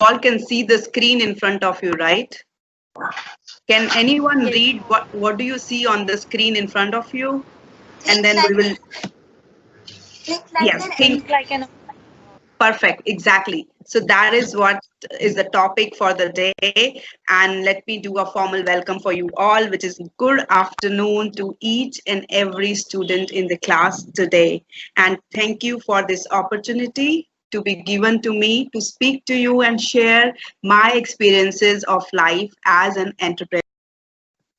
all can see the screen in front of you, right? Can anyone Yes. read what do you see on the screen in front of you? And Click then we like will, yes, an think. Think like an Perfect, exactly. So that is what is the topic for the day. And let me do a formal welcome for you all, which is good afternoon to each and every student in the class today. And thank you for this opportunity to be given to me to speak to you and share my experiences of life as an entrepreneur.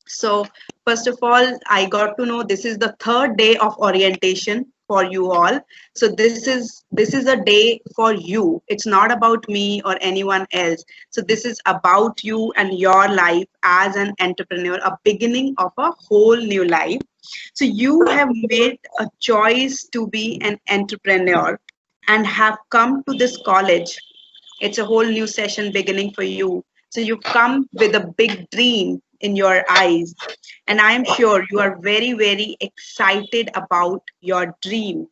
So first of all, I got to know this is the third day of orientation for you all. So this is a day for you. It's not about me or anyone else. So this is about you and your life as an entrepreneur, a beginning of a whole new life. So you have made a choice to be an entrepreneur and have come to this college. It's a whole new session beginning for you. So you've come with a big dream in your eyes. And I am sure you are very, very excited about your dream.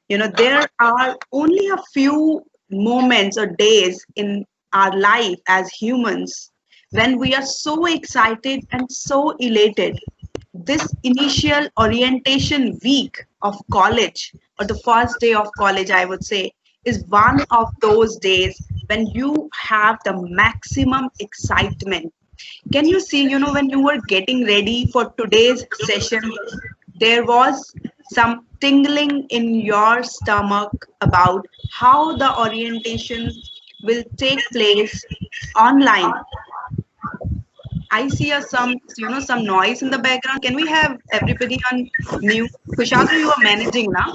There are only a few moments or days in our life as humans when we are so excited and so elated. This initial orientation week of college, or the first day of college, I would say, is one of those days when you have the maximum excitement. Can you see, when you were getting ready for today's session, there was some tingling in your stomach about how the orientation will take place online. I see some noise in the background. Can we have everybody on mute? Kushagra, you are managing now.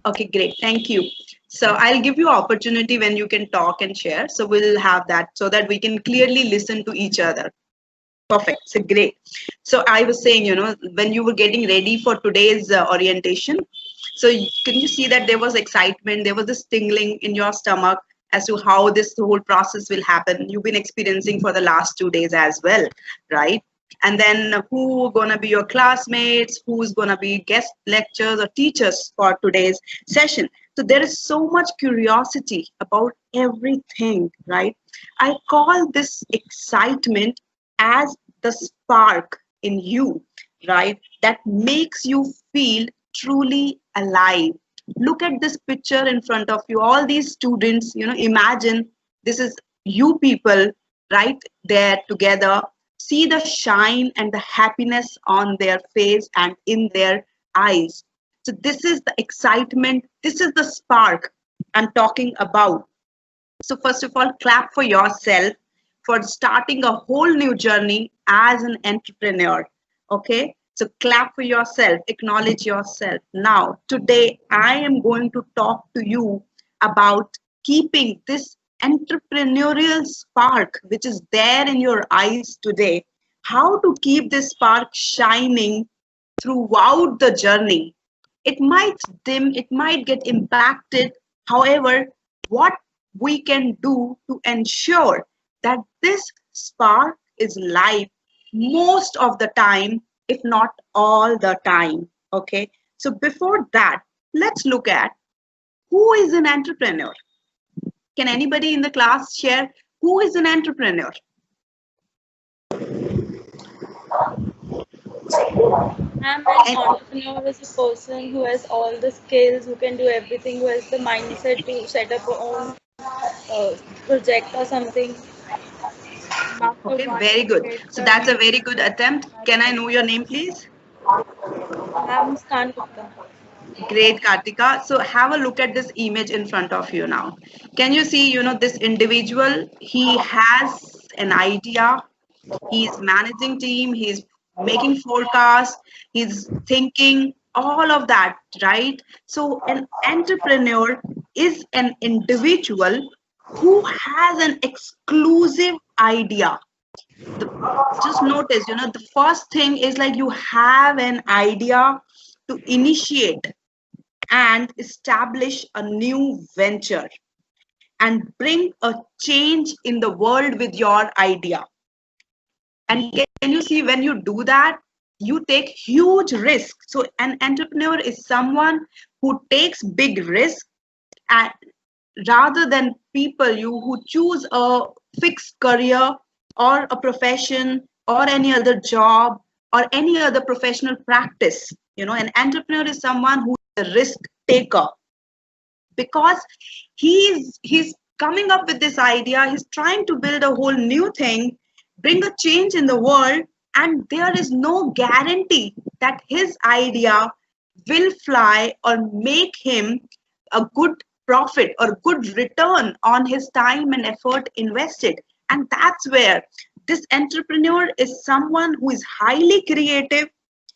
Okay, great. Thank you. So I'll give you opportunity when you can talk and share. So we'll have that so that we can clearly listen to each other. Perfect. So great. So I was saying, when you were getting ready for today's orientation, so can you see that there was excitement, there was this tingling in your stomach as to how this whole process will happen. You've been experiencing for the last 2 days as well, right? And then who gonna be your classmates, who's gonna be guest lectures or teachers for today's session. So there is so much curiosity about everything, right? I call this excitement as the spark in you, right? That makes you feel truly alive. Look at this picture in front of you. All these students, imagine this is you people right there together. See the shine and the happiness on their face and in their eyes. So, this is the excitement, this is the spark I'm talking about. So, first of all, clap for yourself for starting a whole new journey as an entrepreneur. Okay, so clap for yourself, acknowledge yourself. Now, today, I am going to talk to you about keeping this entrepreneurial spark which is there in your eyes today. How to keep this spark shining throughout the journey. It might dim, it might get impacted. However, what we can do to ensure that this spark is live most of the time, if not all the time. Okay. So before that, let's look at who is an entrepreneur. Can anybody in the class share who is an entrepreneur? I'm an entrepreneur is a person who has all the skills, who can do everything, who has the mindset to set up her own project or something. And after Okay, once very it good. gets So that's done, a very good attempt. Can I know your name, please? I'm Muskan Gupta. Great, Kartika. So have a look at this image in front of you now. Can you see, this individual, he has an idea, he's managing team, he's making forecasts, he's thinking, all of that, right? So an entrepreneur is an individual who has an exclusive idea. The, just notice, the first thing is like you have an idea to initiate and establish a new venture and bring a change in the world with your idea. And can you see when you do that, you take huge risks. So an entrepreneur is someone who takes big risks and rather than people you who choose a fixed career or a profession or any other job or any other professional practice. An entrepreneur is someone who is a risk taker, because he's coming up with this idea. He's trying to build a whole new thing, bring a change in the world, and there is no guarantee that his idea will fly or make him a good profit or good return on his time and effort invested. And that's where this entrepreneur is someone who is highly creative.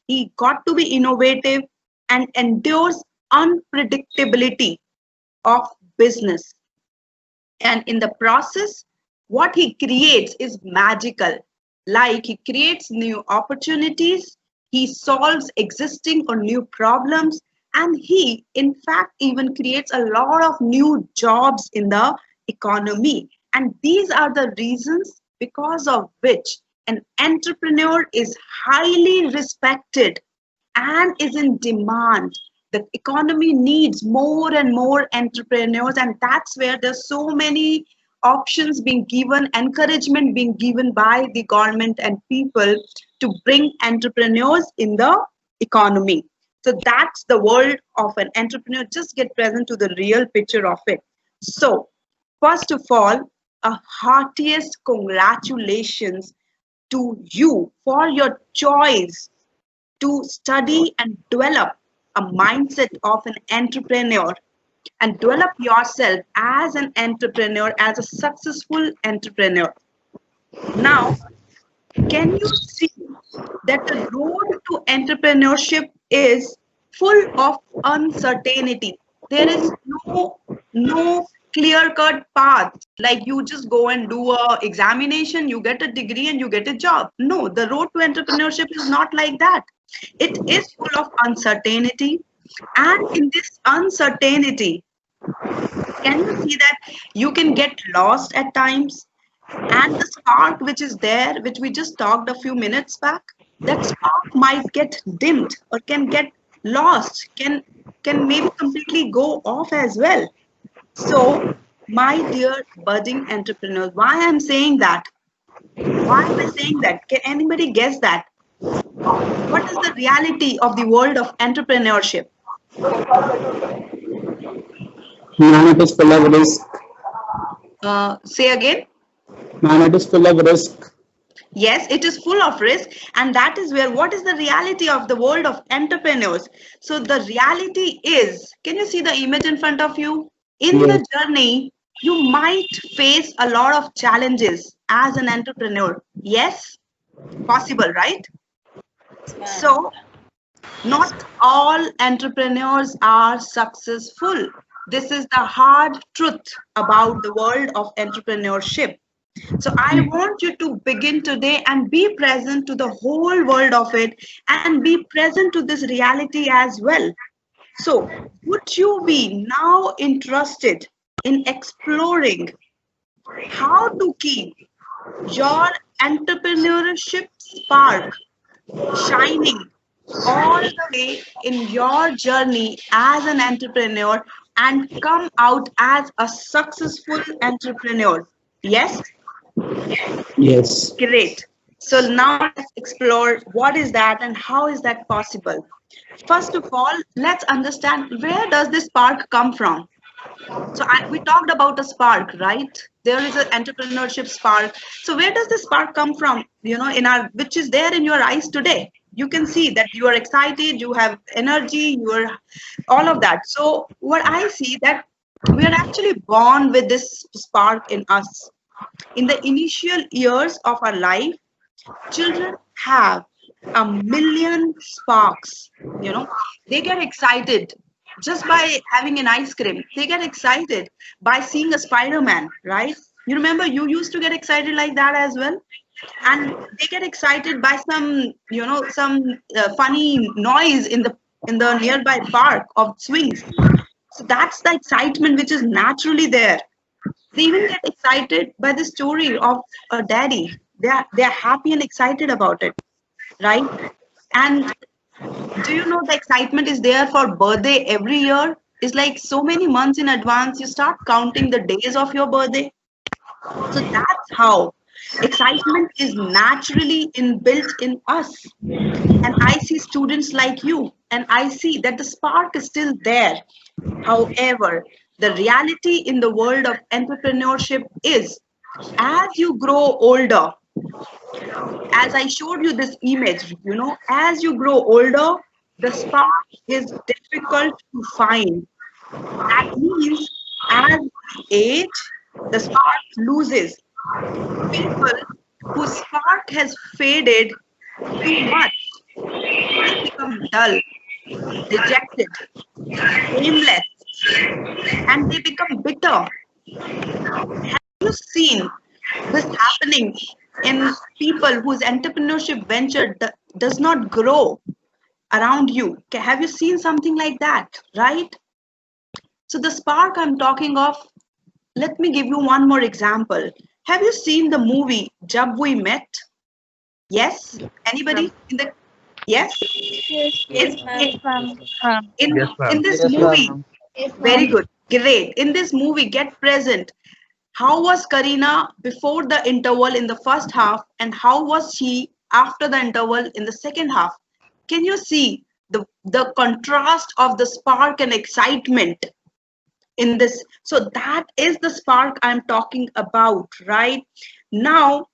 He got to be innovative and endures unpredictability of business. And in the process, what he creates is magical. Like, he creates new opportunities, he solves existing or new problems, and he, in fact, even creates a lot of new jobs in the economy. And these are the reasons because of which an entrepreneur is highly respected and is in demand. The economy needs more and more entrepreneurs, and that's where there's so many options being given, encouragement being given by the government and people to bring entrepreneurs in the economy. So that's the world of an entrepreneur. Just get present to the real picture of it. So first of all, a heartiest congratulations to you for your choice to study and develop a mindset of an entrepreneur and develop yourself as an entrepreneur, as a successful entrepreneur. Now, can you see that the road to entrepreneurship is full of uncertainty? There is no clear cut path, like you just go and do a examination, you get a degree and you get a job. No, the road to entrepreneurship is not like that. It is full of uncertainty, and in this uncertainty, can you see that you can get lost at times, and the spark which is there, which we just talked a few minutes back, that spark might get dimmed or can get lost, can maybe completely go off as well. So, my dear budding entrepreneurs, why I'm saying that? Why am I saying that? Can anybody guess that? What is the reality of the world of entrepreneurship? Man, it is full of risk. Say again. Man, it is full of risk. Yes, it is full of risk, and that is where what is the reality of the world of entrepreneurs? So the reality is, can you see the image in front of you? In Yes. the journey, you might face a lot of challenges as an entrepreneur. Yes, possible, right? So not all entrepreneurs are successful. This is the hard truth about the world of entrepreneurship. So I want you to begin today and be present to the whole world of it and be present to this reality as well. So would you be now interested in exploring how to keep your entrepreneurship spark shining all the way in your journey as an entrepreneur and come out as a successful entrepreneur? Yes? Yes. Great. So now let's explore what is that and how is that possible. First of all, let's understand, where does this spark come from? So we talked about a spark, right? There is an entrepreneurship spark. So where does this spark come from? Which is there in your eyes today. You can see that you are excited, you have energy, you are all of that. So what I see, that we are actually born with this spark in us. In the initial years of our life, children have a million sparks. They get excited just by having an ice cream. They get excited by seeing a Spider-Man, right? You remember you used to get excited like that as well? And they get excited by some funny noise in the nearby park of swings. So that's the excitement which is naturally there. They even get excited by the story of a daddy. They're happy and excited about it, right? And do you know the excitement is there for birthday every year? It's like so many months in advance, you start counting the days of your birthday. So that's how excitement is naturally inbuilt in us. And I see students like you, and I see that the spark is still there. However, the reality in the world of entrepreneurship is as you grow older, as I showed you this image, as you grow older, the spark is difficult to find. That means as we age, the spark loses. People whose spark has faded too much, they become dull, dejected, aimless, and they become bitter. Have you seen this happening in people whose entrepreneurship venture does not grow around you? Have you seen something like that, right? So the spark I'm talking of, let me give you one more example. Have you seen the movie Jab We Met? Yes? Anybody in the yes? Yes, In, yes, ma'am. in, Yes, in ma'am. this Yes, movie, ma'am. very good, great. In this movie, get present. How was Karina before the interval in the first half, and how was she after the interval in the second half? Can you see the contrast of the spark and excitement in this? So that is the spark I'm talking about, right? Now,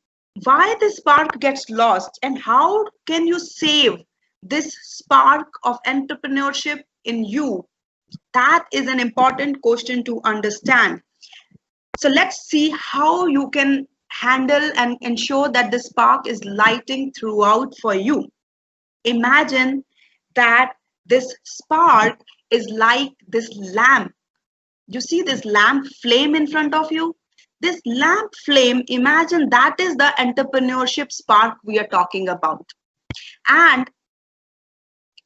why this spark gets lost, and how can you save this spark of entrepreneurship in you? That is an important question to understand. So let's see how you can handle and ensure that the spark is lighting throughout for you. Imagine that this spark is like this lamp. You see this lamp flame in front of you? This lamp flame, imagine that is the entrepreneurship spark we are talking about. And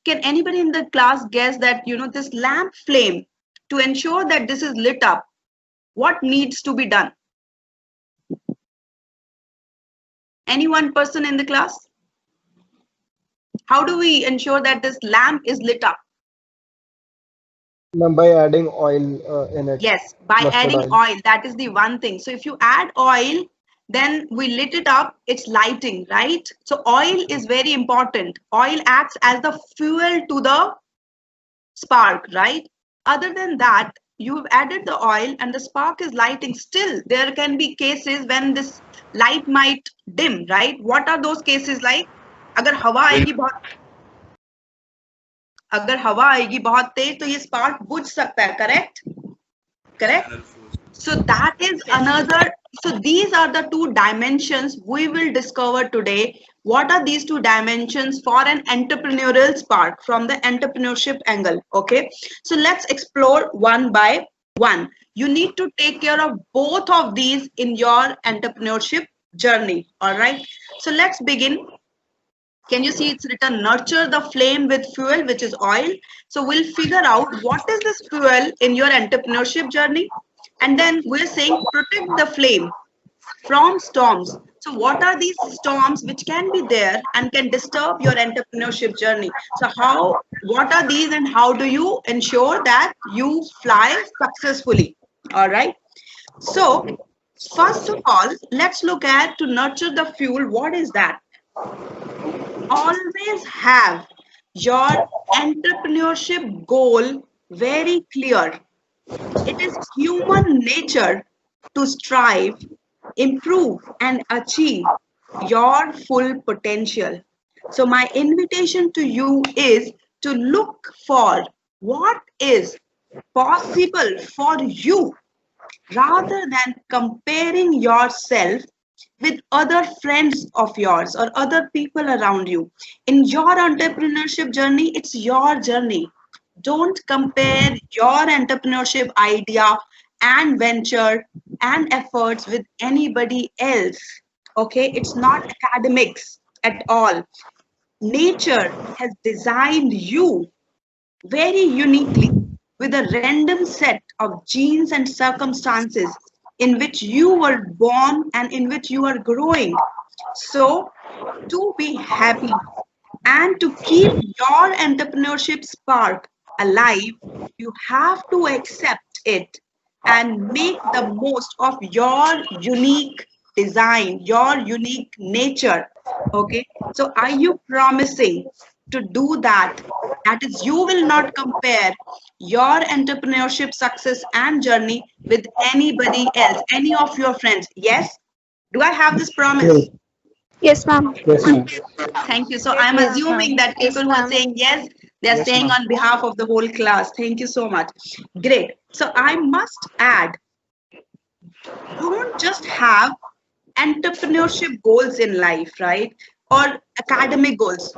can anybody in the class guess that, this lamp flame, to ensure that this is lit up, what needs to be done? Any one person in the class? How do we ensure that this lamp is lit up? Ma'am, by adding oil in it, Yes, by mustard adding oil. oil. That is the one thing. So if you add oil, then we lit it up, it's lighting, right? So oil is very important. Oil acts as the fuel to the spark, right? Other than that, you've added the oil and the spark is lighting. Still, there can be cases when this light might dim, right? What are those cases like? अगर हवा आएगी बहुत अगर हवा आएगी बहुत तेज तो ये स्पार्क बुझ सकता है, correct? So that is another. So these are the two dimensions we will discover today. What are these two dimensions for an entrepreneurial spark from the entrepreneurship angle? Okay, so let's explore one by one. You need to take care of both of these in your entrepreneurship journey. All right, so let's begin. Can you see it's written nurture the flame with fuel, which is oil? So we'll figure out what is this fuel in your entrepreneurship journey. And then we're saying protect the flame from storms. So what are these storms which can be there and can disturb your entrepreneurship journey? So what are these and how do you ensure that you fly successfully? All right. So first of all, let's look at to nurture the fuel. What is that? Always have your entrepreneurship goal very clear. It is human nature to strive, improve, and achieve your full potential. So my invitation to you is to look for what is possible for you rather than comparing yourself with other friends of yours or other people around you. In your entrepreneurship journey, it's your journey. Don't compare your entrepreneurship idea and venture and efforts with anybody else. Okay, it's not academics at all. Nature has designed you very uniquely with a random set of genes and circumstances in which you were born and in which you are growing. So, to be happy and to keep your entrepreneurship spark alive, you have to accept it and make the most of your unique design, your unique nature. Okay, so are you promising to do that? That is, you will not compare your entrepreneurship success and journey with anybody else, any of your friends. Yes, do I have this promise? Yes. Yes, ma'am. Yes, ma'am. Thank you. So I'm Yes, assuming ma'am. that people who are saying yes, they're Yes, saying ma'am. on behalf of the whole class. Thank you so much. Great. So I must add, don't just have entrepreneurship goals in life, right? Or academic goals.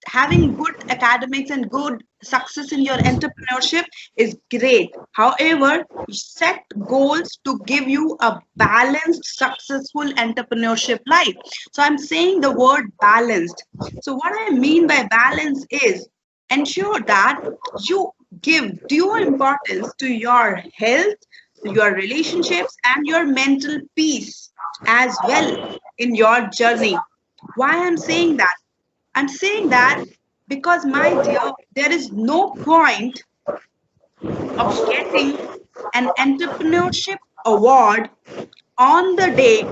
Having good academics and good success in your entrepreneurship is great. However, set goals to give you a balanced, successful entrepreneurship life. So I'm saying the word balanced. So what I mean by balance is ensure that you give due importance to your health, your relationships, and your mental peace as well in your journey. Why I'm saying that? I'm saying that because, my dear, there is no point of getting an entrepreneurship award on the day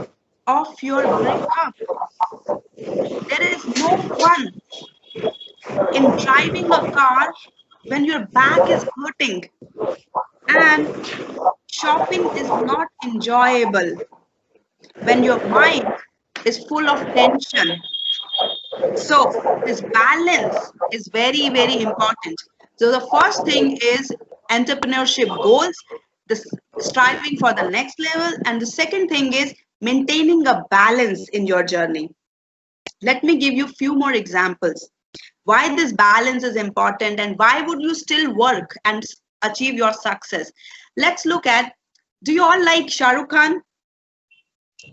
of your breakup. There is no fun in driving a car when your back is hurting and shopping is not enjoyable when your mind is full of tension. So this balance is very, very important. So the first thing is entrepreneurship goals, the striving for the next level, and the second thing is maintaining a balance in your journey. Let me give you a few more examples. Why this balance is important and why would you still work and achieve your success? Let's look at, do you all like Shah Rukh Khan?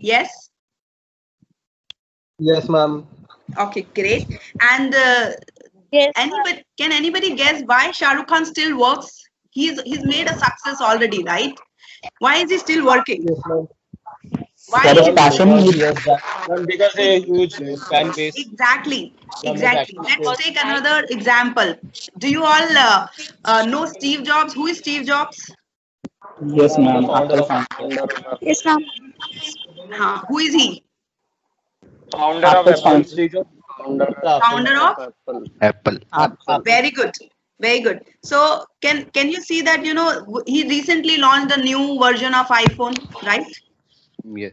Yes? Yes, ma'am. Okay, great. And Yes, anybody, can anybody guess why Shah Rukh Khan still works? He's made a success already, right? Why is he still working? Yes, ma'am. Why There is is Ma'am, passion because in he it. has done. Ma'am, because a huge fan base. exactly, Ma'am, his exactly. acting Let's skills. take another example. Do you all know Steve Jobs? Who is Steve Jobs? Yes, Ma'am, the ma'am. founder Apple of founder. Yes, ma'am. Who is he? Founder of Apple's Apple. founder. Steve Jobs, Apple. Founder of? Apple. Apple. Very good, very good. So can you see that he recently launched a new version of iPhone, right? Yes.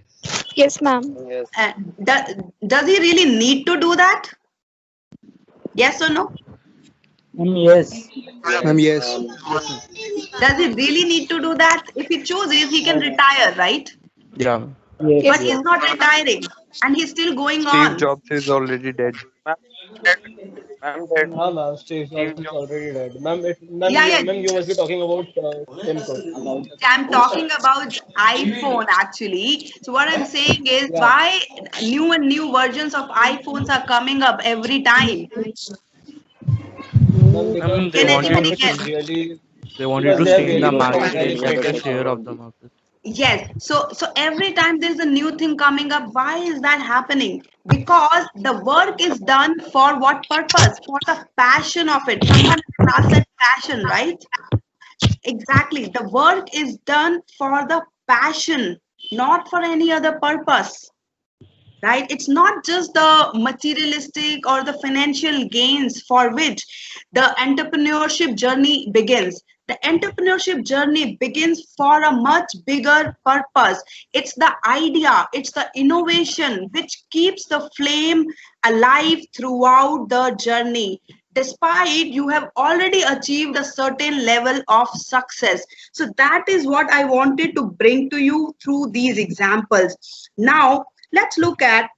Yes, ma'am. Uh, does he really need to do that? Yes or no? Yes. Ma'am, yes. Yes, ma'am. Does he really need to do that? If he chooses, he can retire, right? Yeah. But Yes, Yes. he's ma'am. not retiring and he's still going Steve on. Jobs is already dead. Ma'am, dead. No, ma'am, Steve Steve Jobs is Jobs. already dead. Yeah, yeah. Ma'am, you must be talking about Tim Cook. I'm talking about iPhone actually. So what I'm saying is Yeah, why new and new versions of iPhones are coming up every time. ma'am, because They Can they wanted have anybody to guess? really, they wanted because to they have stay in really the performed market very and get the greatly. share of the market. Yes. So every time there's a new thing coming up, why is that happening? Because the work is done for what purpose? For the passion of it. Someone has that passion, right? Exactly. The work is done for the passion, not for any other purpose, right? It's not just the materialistic or the financial gains for which the entrepreneurship journey begins. The entrepreneurship journey begins for a much bigger purpose. It's the idea, it's the innovation which keeps the flame alive throughout the journey, despite you have already achieved a certain level of success. So that is what I wanted to bring to you through these examples. Now let's look at,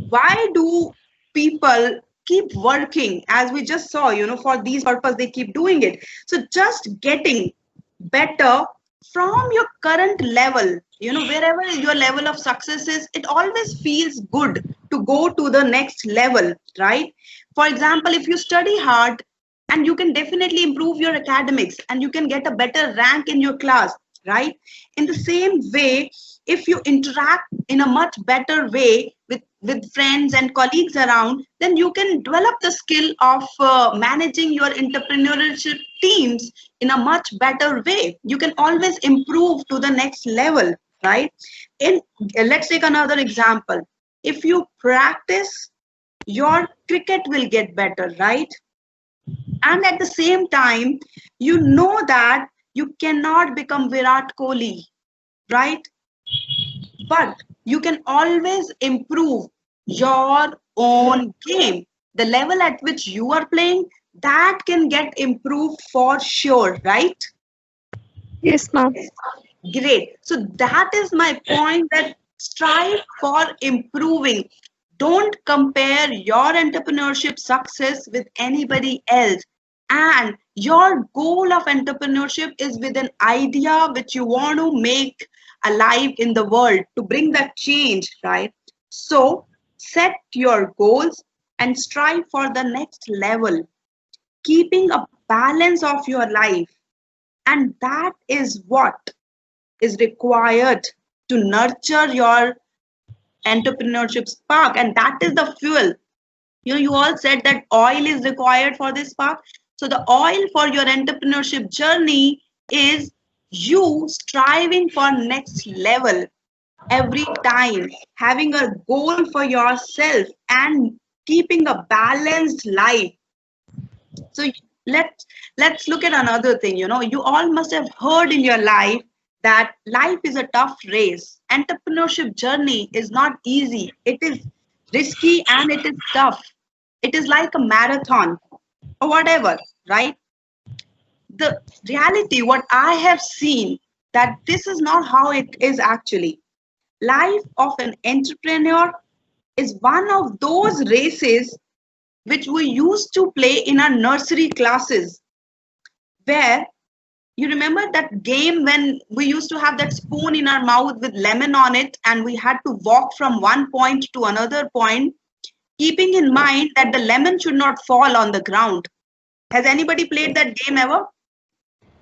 why do people keep working? As we just saw, for these purpose they keep doing it. So just getting better from your current level, wherever your level of success is, it always feels good to go to the next level, right? For example, if you study hard and you can definitely improve your academics and you can get a better rank in your class, right? In the same way, if you interact in a much better way with friends and colleagues around, then you can develop the skill of managing your entrepreneurship teams in a much better way. You can always improve to the next level, right? In let's take another example. If you practice, your cricket will get better, right? And at the same time, you know that you cannot become Virat Kohli, right? But you can always improve your own game. The level at which you are playing, that can get improved for sure, right? Yes, ma'am. Great. So that is my point, that strive for improving. Don't compare your entrepreneurship success with anybody else. And your goal of entrepreneurship is with an idea which you want to make alive in the world to bring that change, right? So set your goals and strive for the next level, keeping a balance of your life. And that is what is required to nurture your entrepreneurship spark, and that is the fuel. You all said that oil is required for this spark. So the oil for your entrepreneurship journey is you striving for next level every time, having a goal for yourself and keeping a balanced life. So let's look at another thing. You all must have heard in your life that life is a tough race. Entrepreneurship journey is not easy. It is risky and it is tough. It is like a marathon or whatever, right? The reality, what I have seen, that this is not how it is actually. Life of an entrepreneur is one of those races which we used to play in our nursery classes, where you remember that game when we used to have that spoon in our mouth with lemon on it and we had to walk from one point to another point, keeping in mind that the lemon should not fall on the ground. Has anybody played that game ever?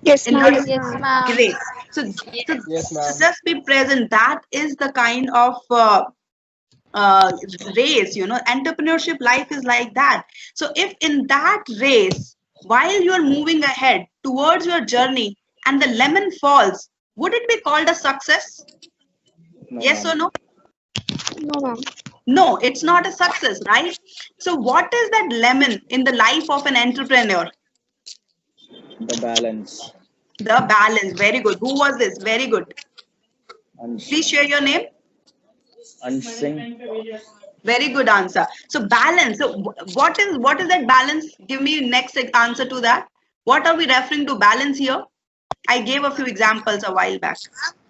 Yes, In ma'am. nursery? Yes, ma'am. Great. So, Yes, ma'am. just be present. That is the kind of race. Entrepreneurship life is like that. So if in that race, while you're moving ahead towards your journey and the lemon falls, would it be called a success? Yes or no? No, ma'am. No, it's not a success, right? So what is that lemon in the life of an entrepreneur? The balance. The balance. Very good. Who was this? Very good. Ansh, Please share your name. Ansh Singh. Very good answer. So balance. So what is that balance? Give me next answer to that. What are we referring to balance here? I gave a few examples a while back.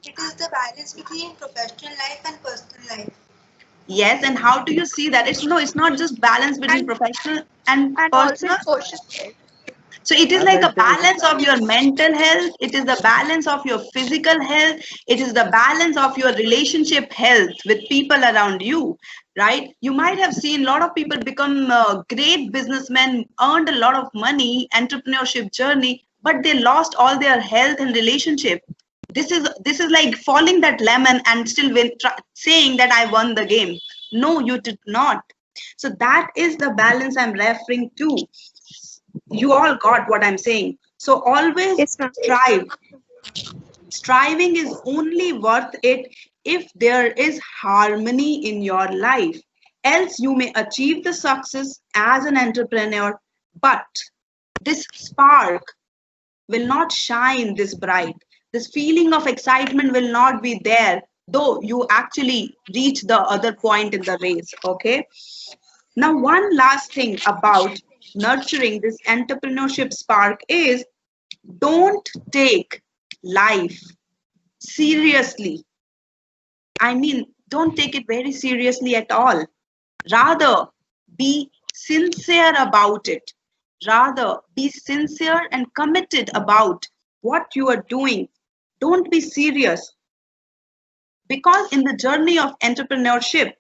It is the balance between professional life and personal life. Yes, and how do you see that? It's not just balance between professional and also personal. social. So it is like a balance of your mental health. It is the balance of your physical health. It is the balance of your relationship health with people around you, right? You might have seen a lot of people become great businessmen, earned a lot of money, entrepreneurship journey, but they lost all their health and relationship. This is like falling that lemon and still saying that I won the game. No, you did not. So that is the balance I'm referring to. You all got what I'm saying. So always Yes, ma'am. strive. Striving is only worth it if there is harmony in your life. Else you may achieve the success as an entrepreneur, but this spark will not shine this bright. This feeling of excitement will not be there, though you actually reach the other point in the race. Okay. Now, one last thing about nurturing this entrepreneurship spark is, don't take life seriously. I mean, don't take it very seriously at all. Rather, be sincere about it. Rather, be sincere and committed about what you are doing. Don't be serious. Because in the journey of entrepreneurship,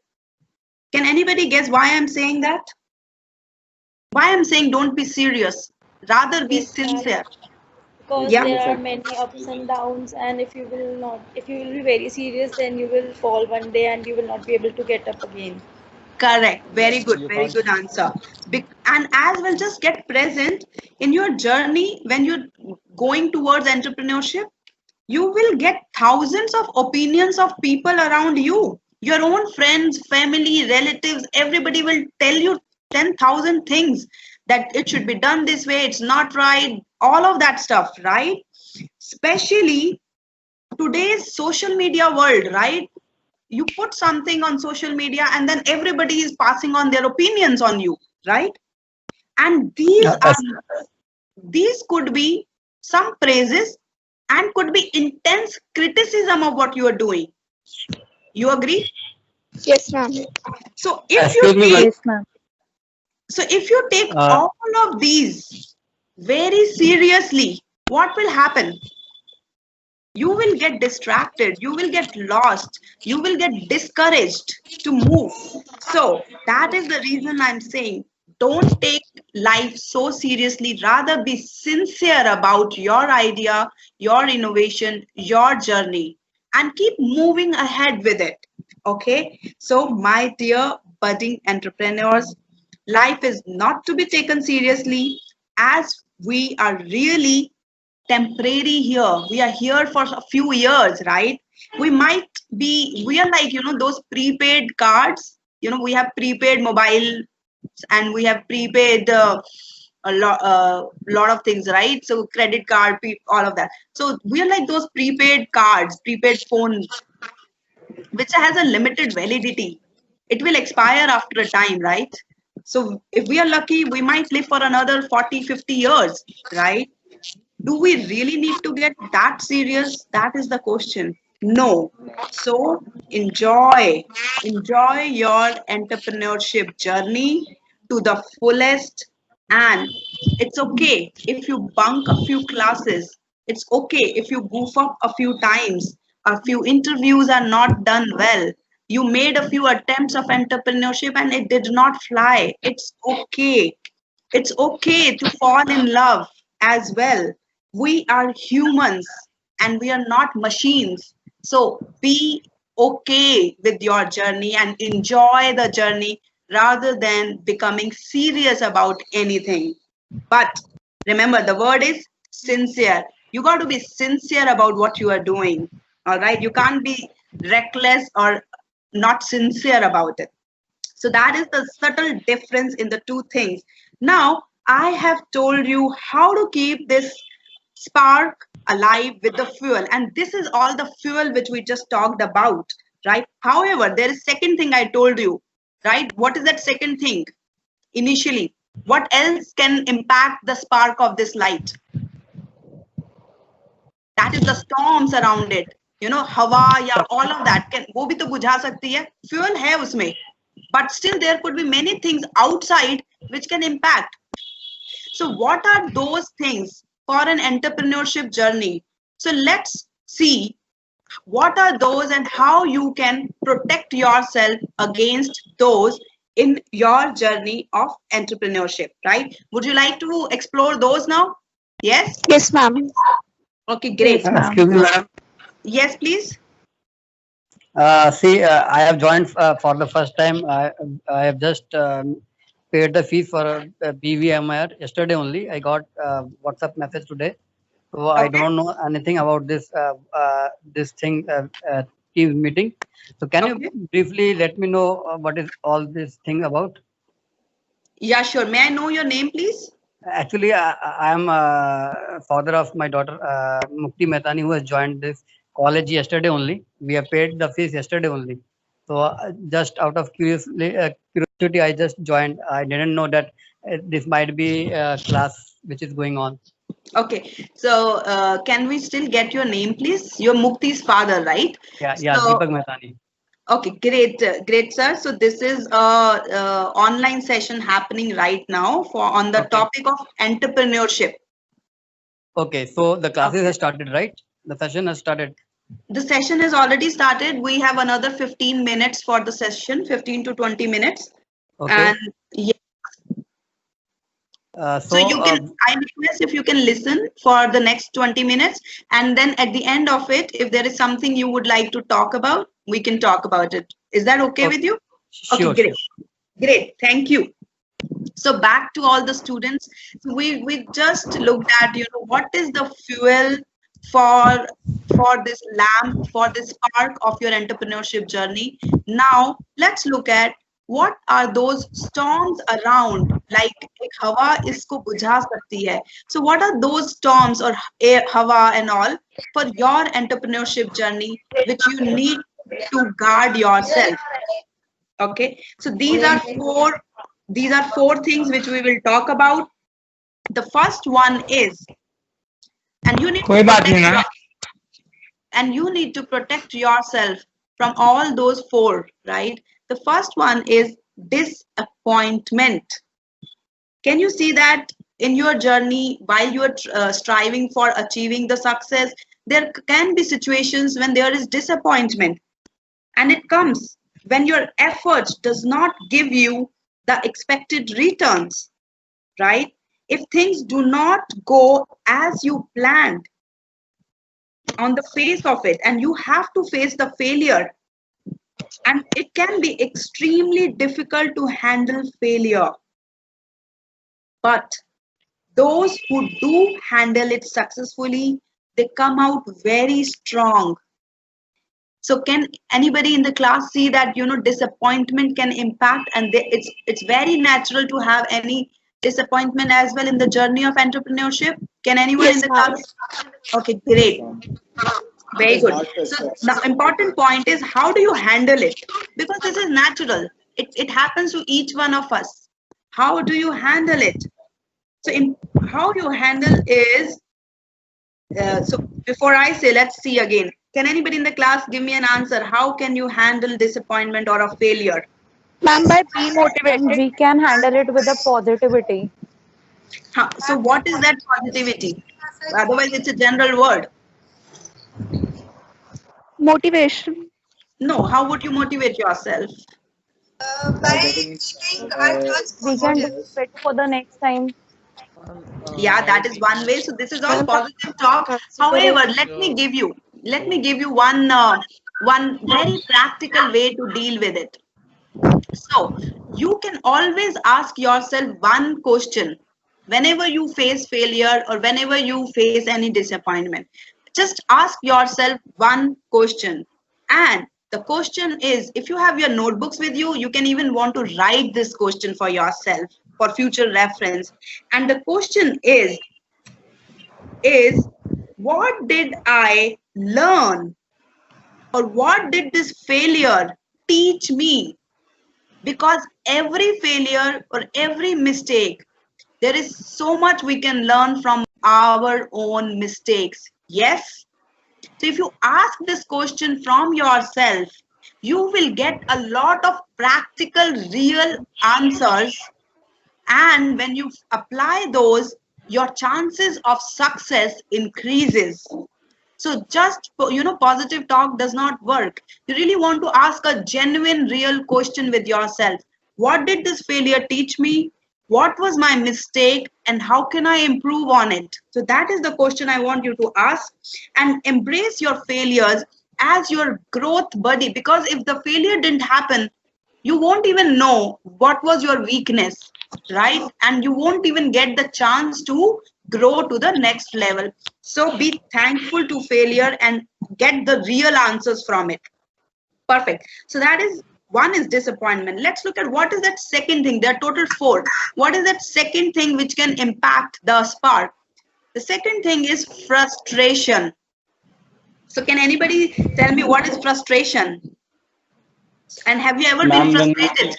can anybody guess why I'm saying that? Why I'm saying don't be serious, rather be sincere. because Yeah. there are many ups and downs, and if you will be very serious, then you will fall one day and you will not be able to get up again. Correct. Very Yes, good. you Very can't. good answer. And as well, just get present in your journey when you're going towards entrepreneurship. You will get thousands of opinions of people around you. Your own friends, family, relatives, everybody will tell you 10,000 things that it should be done this way, it's not right, all of that stuff, right? Especially today's social media world, right? You put something on social media and then everybody is passing on their opinions on you, right? And Yes. these could be some praises and could be intense criticism of what you are doing. You agree? Yes, ma'am. So if you Excuse me, take Yes, ma'am. uh, all of these very seriously, what will happen? You will get distracted, you will get lost, you will get discouraged to move. So that is the reason I'm saying, don't take life so seriously, rather be sincere about your idea, your innovation, your journey, and keep moving ahead with it. Okay, so my dear budding entrepreneurs, life is not to be taken seriously, as we are really temporary here. We are here for a few years, right? We are like, those prepaid cards. We have prepaid mobile and we have prepaid lot of things, right? So credit card, all of that. So we are like those prepaid cards, prepaid phone, which has a limited validity. It will expire after a time, right? So if we are lucky, we might live for another 40, 50 years, right? Do we really need to get that serious? That is the question. No. So enjoy your entrepreneurship journey to the fullest. And it's okay if you bunk a few classes. It's okay if you goof up a few times. A few interviews are not done well. You made a few attempts of entrepreneurship and it did not fly. It's okay. It's okay to fall in love as well. We are humans and we are not machines. So be okay with your journey and enjoy the journey rather than becoming serious about anything. But remember, the word is sincere. You got to be sincere about what you are doing. All right. You can't be reckless or not sincere about it. So that is the subtle difference in the two things. Now, I have told you how to keep this spark alive with the fuel. And this is all the fuel which we just talked about, right? However, there is second thing I told you, right? What is that second thing initially? What else can impact the spark of this light? That is the storms around it. हवा या all of that can वो भी तो बुझा सकती है, fuel है उसमें. But still there could be many things outside which can impact. So what are those things for an entrepreneurship journey? So let's see what are those and how you can protect yourself against those in your journey of entrepreneurship, right? Would you like to explore those now? Yes? Yes, ma'am. Okay, great. excuse me, madam. Yes, please. See, I have joined for the first time. I have just paid the fees for BVMR yesterday only. I got WhatsApp message today, so I Okay. don't know anything about this thing, Teams meeting. So can Okay. you briefly let me know what is all this thing about? Yeah, sure. May I know your name, please? Actually, I am father of my daughter Mukti Mehtani, who has joined this college yesterday only. We have paid the fees yesterday only. So just out of curiosity, I just joined. I didn't know that this might be a class which is going on. Okay. So can we still get your name, please? You're Mukti's father, right? Yeah, So, Deepak Mehtani. okay, great, great, sir. So this is a online session happening right now for on the Okay. topic of entrepreneurship. Okay, so the classes Okay. has started, right? The session has started. The session has already started. We have another 15 minutes for the session, 15 to 20 minutes. Okay. And yeah, So you can, I request if you can listen for the next 20 minutes, and then at the end of it, if there is something you would like to talk about, we can talk about it. Is that okay with you? Sure, Okay, great. Great, thank you. So back to all the students. So we just looked at, you know, what is the fuel for this lamp, for this spark of your entrepreneurship journey. Now let's look at what are those storms around, like ek hawa isko bujha sakti hai. So what are those storms or air, hawa and all for your entrepreneurship journey which you need to guard yourself? Okay, so these are four things which we will talk about. The first one is, and you need to protect yourself from all those four, right? The first one is disappointment. Can you see that in your journey while you are striving for achieving the success, there can be situations when there is disappointment, and it comes when your effort does not give you the expected returns, right? If things do not go as you planned on the face of it, and you have to face the failure, and it can be extremely difficult to handle failure. But those who do handle it successfully, they come out very strong. So can anybody in the class see that, you know, disappointment can impact, and it's very natural to have any disappointment as well in the journey of entrepreneurship? Can anyone in the class? Okay, great. Very good. So the important point is, how do you handle it? Because this is natural. It happens to each one of us. How do you handle it? So in how you handle is, so before I say, let's see again. Can anybody in the class give me an answer? How can you handle disappointment or a failure? Ma'am, by being motivated. We can handle it with a positivity. So what is that positivity? Otherwise, it's a general word. Motivation. No, how would you motivate yourself? By taking our turns We can do it better for the next time. Yeah, that is one way. So this is all positive talk. However, let me give you one very practical way to deal with it. So you can always ask yourself one question whenever you face failure or whenever you face any disappointment. Just ask yourself one question, and the question is, if you have your notebooks with you, you can even want to write this question for yourself for future reference. And the question is what did I learn, or what did this failure teach me? Because every failure or every mistake, there is so much we can learn from our own mistakes. Yes. So if you ask this question from yourself, you will get a lot of practical, real answers. And when you apply those, your chances of success increases. So just, you know, positive talk does not work. You really want to ask a genuine, real question with yourself. What did this failure teach me? What was my mistake, and how can I improve on it? So that is the question I want you to ask, and embrace your failures as your growth buddy. Because if the failure didn't happen, you won't even know what was your weakness, right? And you won't even get the chance to grow to the next level. So be thankful to failure and get the real answers from it. Perfect. So that is, one is disappointment. Let's look at what is that second thing. There are total 4. What is that second thing which can impact the spark? The second thing is frustration. So can anybody tell me what is frustration? And have you ever been frustrated?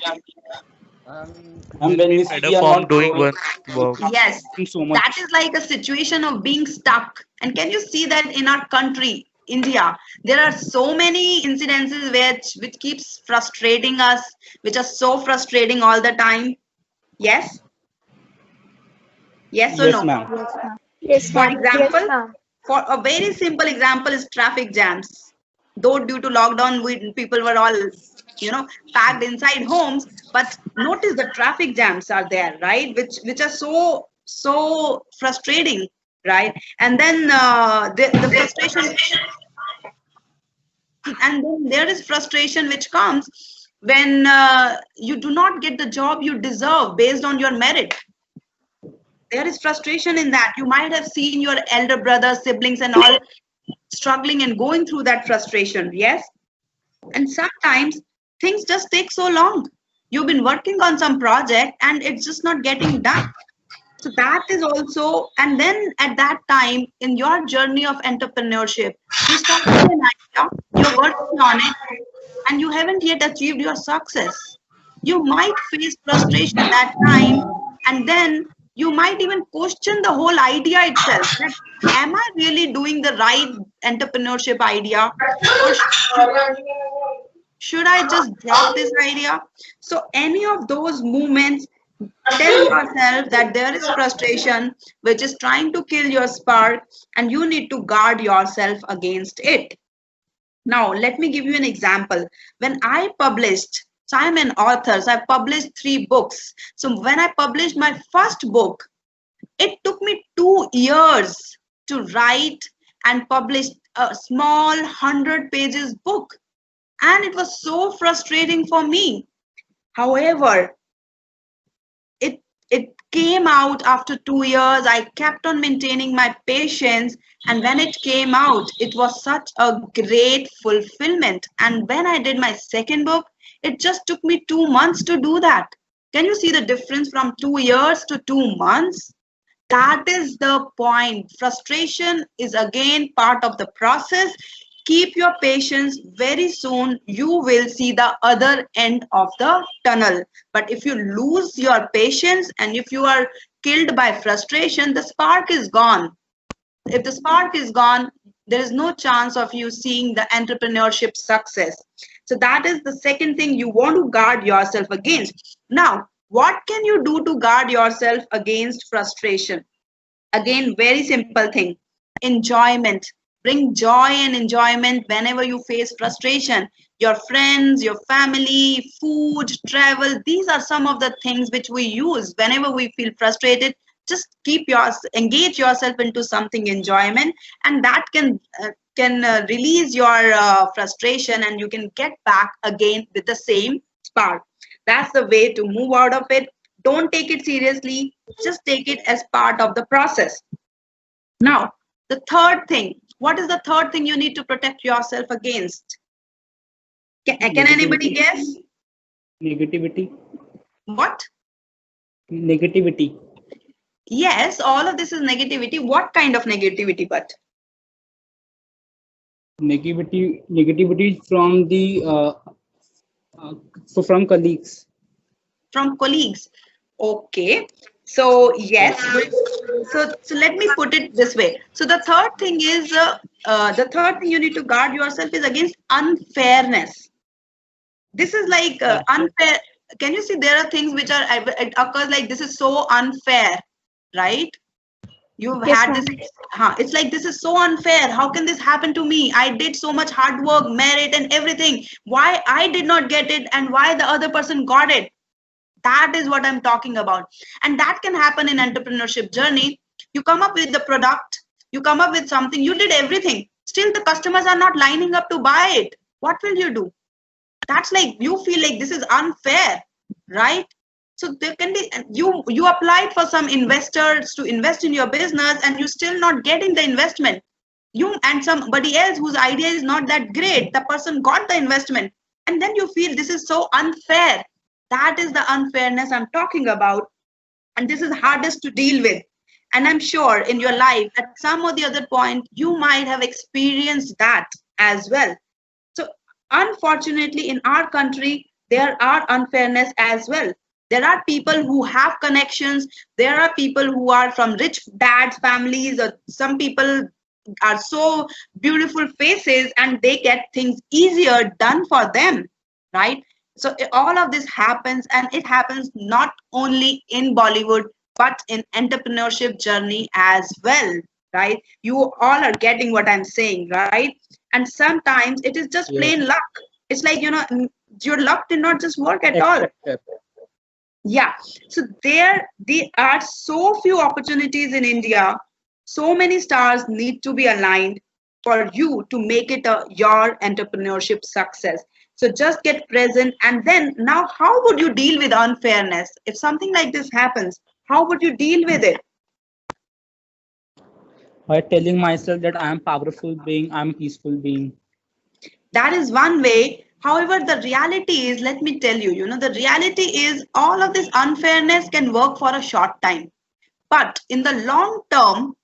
When we see we are not doing one work. Yes, So much. that is like a situation of being stuck. And can you see that in our country, India, there are so many incidences which keeps frustrating us, which are so frustrating all the time. Yes? Yes or Yes, no? ma'am. Yes, For ma'am. example, for a very simple example is traffic jams. Though due to lockdown, people were all, you know, packed inside homes, but notice the traffic jams are there, right? Which are so so frustrating, right? And then the frustration, and then there is frustration which comes when you do not get the job you deserve based on your merit. There is frustration in that. You might have seen your elder brothers, siblings, and all struggling and going through that frustration. Yes. And sometimes things just take so long. You've been working on some project and it's just not getting done. So that is also, and then at that time in your journey of entrepreneurship, you start with an idea, you're working on it, and you haven't yet achieved your success. You might face frustration at that time, and then you might even question the whole idea itself. That, am I really doing the right entrepreneurship idea? Or should I just drop this idea? So any of those movements, tell yourself that there is frustration which is trying to kill your spark, and you need to guard yourself against it. Now, let me give you an example. When I published, so I'm an author, so I published 3 books. So when I published my first book, it took me 2 years to write and publish a small 100 pages book. And it was so frustrating for me. However, it came out after 2 years. I kept on maintaining my patience, and when it came out, it was such a great fulfillment. And when I did my second book, it just took me 2 months to do that. Can you see the difference from 2 years to 2 months? That is the point. Frustration is again part of the process. Keep your patience. Very soon you will see the other end of the tunnel. But if you lose your patience and if you are killed by frustration, the spark is gone. If the spark is gone, there is no chance of you seeing the entrepreneurship success. So that is the second thing you want to guard yourself against. Now, what can you do to guard yourself against frustration? Again, very simple thing. Enjoyment. Bring joy and enjoyment whenever you face frustration. Your friends, your family, food, travel, these are some of the things which we use whenever we feel frustrated. Just engage yourself into something enjoyment, and that can release your frustration, and you can get back again with the same spark. That's the way to move out of it. Don't take it seriously. Just take it as part of the process. Now, the third thing. What is the third thing you need to protect yourself against? Can anybody guess? Negativity. What? Negativity. Yes, all of this is negativity. What kind of negativity, but? Negativity from the from colleagues. From colleagues. Okay. So yes, so let me put it this way. So the third thing is the third thing you need to guard yourself is against unfairness. This is like unfair. Can you see there are things which are it occurs like this is so unfair, right? You've Yes, had ma'am. this. It's like this is so unfair. How can this happen to me? I did so much hard work, merit, and everything. Why I did not get it, and why the other person got it? That is what I'm talking about. And that can happen in entrepreneurship journey. You come up with the product, you come up with something, you did everything. Still the customers are not lining up to buy it. What will you do? That's like you feel like this is unfair, right? So there can be you applied for some investors to invest in your business and you're still not getting the investment. You and somebody else whose idea is not that great, the person got the investment, and then you feel this is so unfair. That is the unfairness I'm talking about. And this is hardest to deal with. And I'm sure in your life, at some or the other point, you might have experienced that as well. So unfortunately, in our country, there are unfairness as well. There are people who have connections. There are people who are from rich dads, families, or some people are so beautiful faces and they get things easier done for them, right? So all of this happens, and it happens not only in Bollywood, but in entrepreneurship journey as well, right? You all are getting what I'm saying, right? And sometimes it is just plain luck. It's like, your luck did not just work at all. Yeah, so there are so few opportunities in India. So many stars need to be aligned for you to make it your entrepreneurship success. So just get present, and then now, how would you deal with unfairness if something like this happens? How would you deal with it? By telling myself that I am powerful being, I am peaceful being. That is one way. However, the reality is, let me tell you, the reality is all of this unfairness can work for a short time, but in the long term,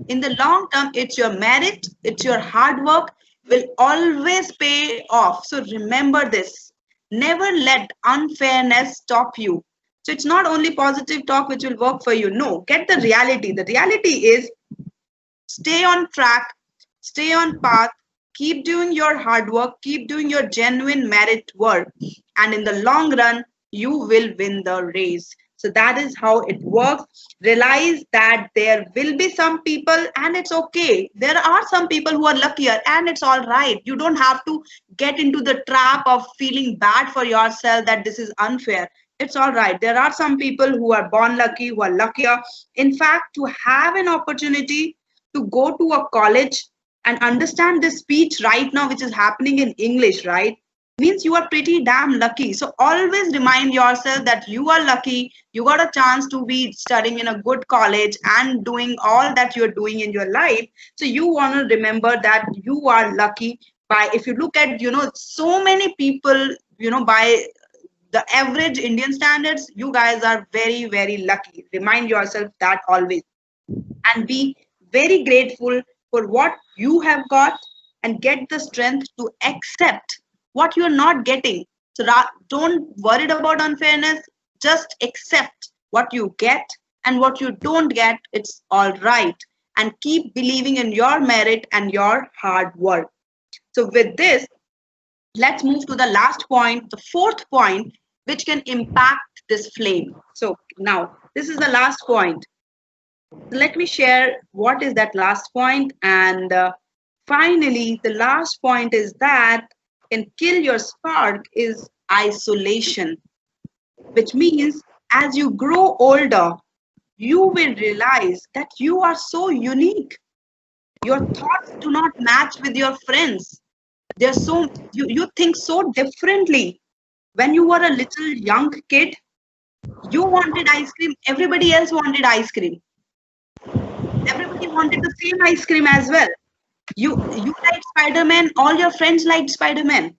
it's your merit, it's your hard work will always pay off. So remember this. Never let unfairness stop you. So it's not only positive talk which will work for you. No, get the reality. The reality is stay on track, stay on path, keep doing your hard work, keep doing your genuine merit work, and in the long run, you will win the race. So that is how it works. Realize that there will be some people, and it's okay. There are some people who are luckier, and it's all right. You don't have to get into the trap of feeling bad for yourself that this is unfair. It's all right. There are some people who are born lucky, who are luckier. In fact, to have an opportunity to go to a college and understand this speech right now, which is happening in English, right? Means you are pretty damn lucky. So always remind yourself that you are lucky. You got a chance to be studying in a good college and doing all that you're doing in your life. So you want to remember that you are lucky. By if you look at, so many people, by the average Indian standards, you guys are very, very lucky. Remind yourself that always, and be very grateful for what you have got, and get the strength to accept what you're not getting. So don't worry about unfairness, just accept what you get, and what you don't get, it's all right, and keep believing in your merit and your hard work. So with this, let's move to the last point, the fourth point, which can impact this flame. So now this is the last point. Let me share what is that last point. And finally, the last point is that can kill your spark is isolation, which means as you grow older, you will realize that you are so unique. Your thoughts do not match with your friends. They're so you think so differently. When you were a little young kid, you wanted ice cream, everybody else wanted ice cream. Everybody wanted the same ice cream as well. You liked Spider-Man, all your friends liked Spider-Man,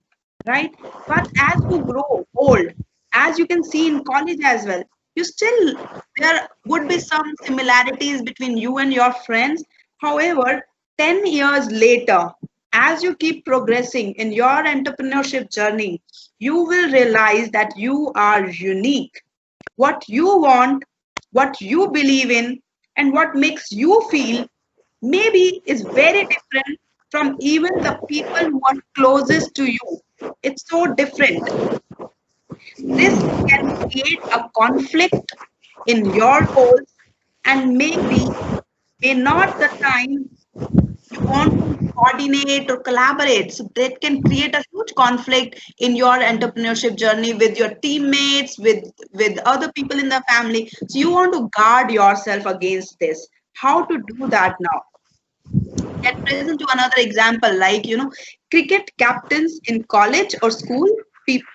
right? But as you grow old, as you can see in college as well, you still there would be some similarities between you and your friends. However, 10 years later, as you keep progressing in your entrepreneurship journey, you will realize that you are unique. What you want, what you believe in, and what makes you feel maybe is very different from even the people who are closest to you. It's so different. This can create a conflict in your goals, and maybe may not the time you want to coordinate or collaborate. So that can create a huge conflict in your entrepreneurship journey with your teammates, with other people in the family. So you want to guard yourself against this. How to do that now? Get present to another example, like cricket captains in college or school.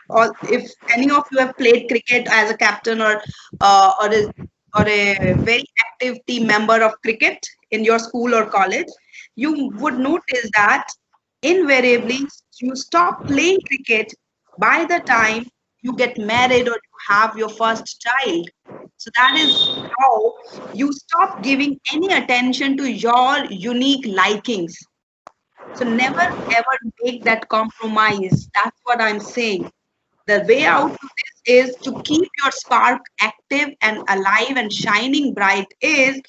Or if any of you have played cricket as a captain, or a very active team member of cricket in your school or college, you would notice that invariably you stop playing cricket by the time you get married or you have your first child. So that is how you stop giving any attention to your unique likings. So never ever make that compromise. That's what I'm saying. The way out to this is to keep your spark active and alive and shining bright is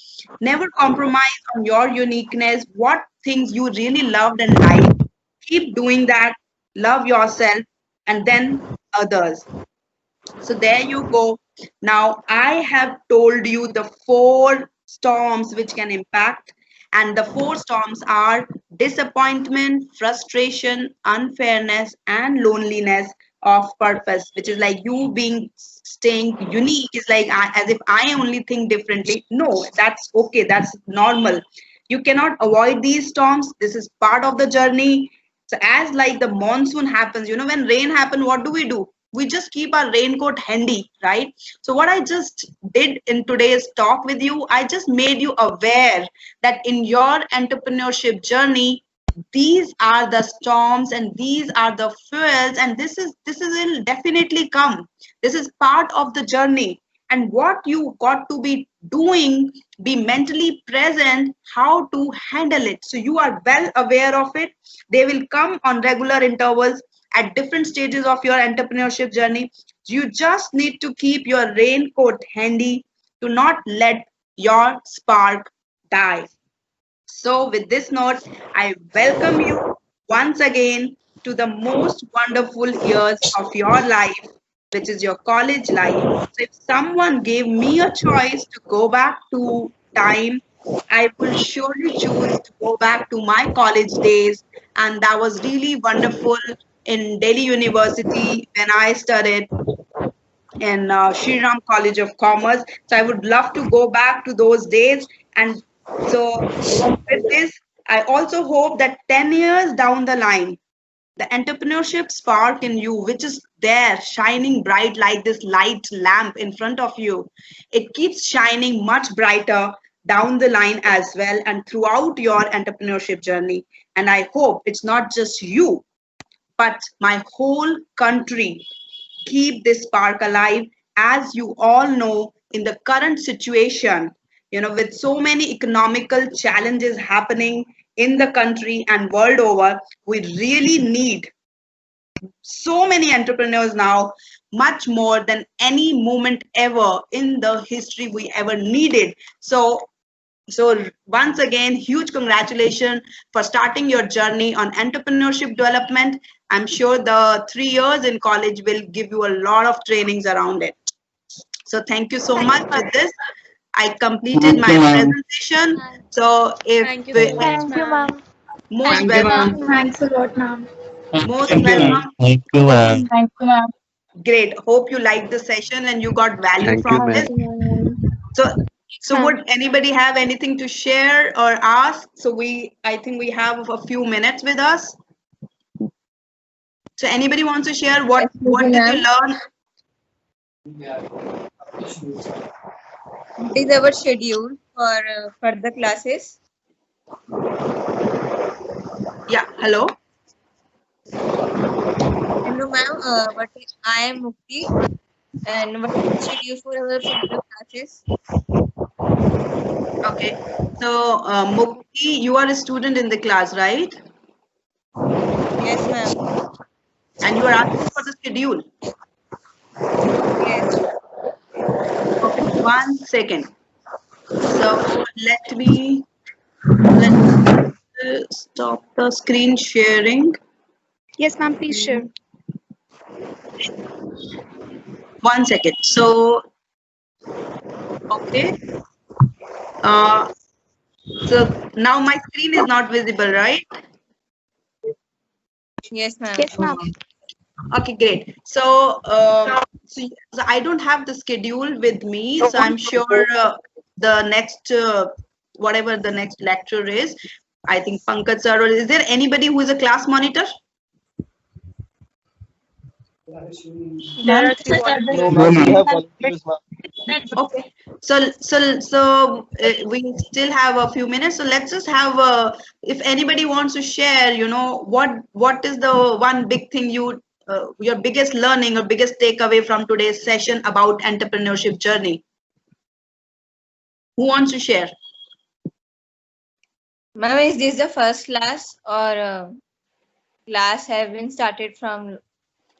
never compromise on your uniqueness, what things you really loved and liked. Keep doing that, love yourself, and then others. So there you go. Now I have told you the four storms which can impact, and the four storms are disappointment, frustration, unfairness, and loneliness. of purpose, which is like you being staying unique is like as if I only think differently. No, that's okay, that's normal. You cannot avoid these storms. This is part of the journey. So as like the monsoon happens, when rain happens, what do? We just keep our raincoat handy, right? So what I just did in today's talk with you, I just made you aware that in your entrepreneurship journey, these are the storms and these are the fuels, and this is will definitely come. This is part of the journey, and what you got to be doing, be mentally present how to handle it, so you are well aware of it. They will come on regular intervals at different stages of your entrepreneurship journey. You just need to keep your raincoat handy to not let your spark die. So, with this note, I welcome you once again to the most wonderful years of your life, which is your college life. So, if someone gave me a choice to go back to time, I will surely choose to go back to my college days. And that was really wonderful in Delhi University when I studied in Sri Ram College of Commerce. So I would love to go back to those days. And so with this, I also hope that 10 years down the line, the entrepreneurship spark in you, which is there shining bright like this light lamp in front of you, it keeps shining much brighter down the line as well and throughout your entrepreneurship journey. And I hope it's not just you, but my whole country keep this spark alive. As you all know, in the current situation, with so many economical challenges happening in the country and world over, we really need so many entrepreneurs now, much more than any moment ever in the history we ever needed. So once again, huge congratulations for starting your journey on entrepreneurship development. I'm sure the 3 years in college will give you a lot of trainings around it. So thank you so much. With this, I completed my presentation. So if Thank you so much, Thank you, ma'am. ma'am. most Thank you, welcome, ma'am. Thanks a lot, ma'am. most welcome. Thank you, ma'am. Thank you, ma'am. Great. Hope you liked the session and you got value Thank you, from ma'am. this. So, so Ma'am. would anybody have anything to share or ask? So I think we have a few minutes with us. So anybody wants to share what did you learn? What is our schedule for further classes? Yeah, hello. Hello, ma'am. I am Mukti, and what is the schedule for our further classes? Okay. So Mukti, you are a student in the class, right? Yes, ma'am. And you are asking for the schedule. Yes. Okay, 1 second. So let me stop the screen sharing. Yes, ma'am. Please share. 1 second. So okay. So now my screen is not visible, right? Yes, ma'am. Yes, ma'am. Okay, great. So I don't have the schedule with me, so I'm sure the next whatever the next lecture is, I think Pankaj sir. Or is there anybody who is a class monitor? There are three volunteers. No, ma'am. We have volunteers, ma'am. Okay. We still have a few minutes. So let's just have if anybody wants to share, what is the one big thing your biggest learning or biggest takeaway from today's session about entrepreneurship journey? Who wants to share? Ma'am, is this the first class or class have been started from?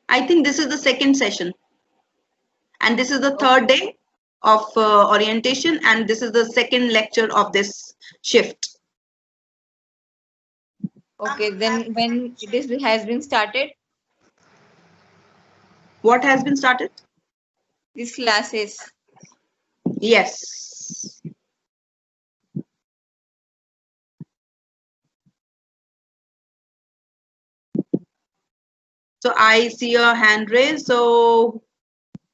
I think this is the second session, and this is the third day of orientation, and this is the second lecture of this shift. Okay, then when has been started, What has been started? these classes. Yes. So I see a hand raised. So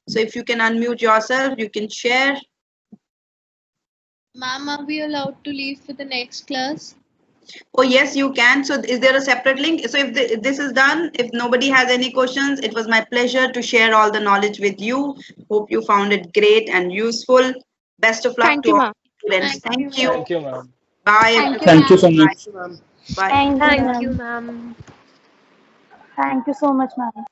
if you can unmute yourself, you can share. Ma'am, are we allowed to leave for the next class? Oh, yes, you can. So is there a separate link? So if this is done, if nobody has any questions, it was my pleasure to share all the knowledge with you. Hope you found it great and useful. Best of luck Thank to you, all ma'am. students. Thank you. Thank you, ma'am. Bye, Thank you, everyone. Thank you so ma'am. much. Bye. Thank you, Thank ma'am. you, ma'am. Thank you so much, ma'am.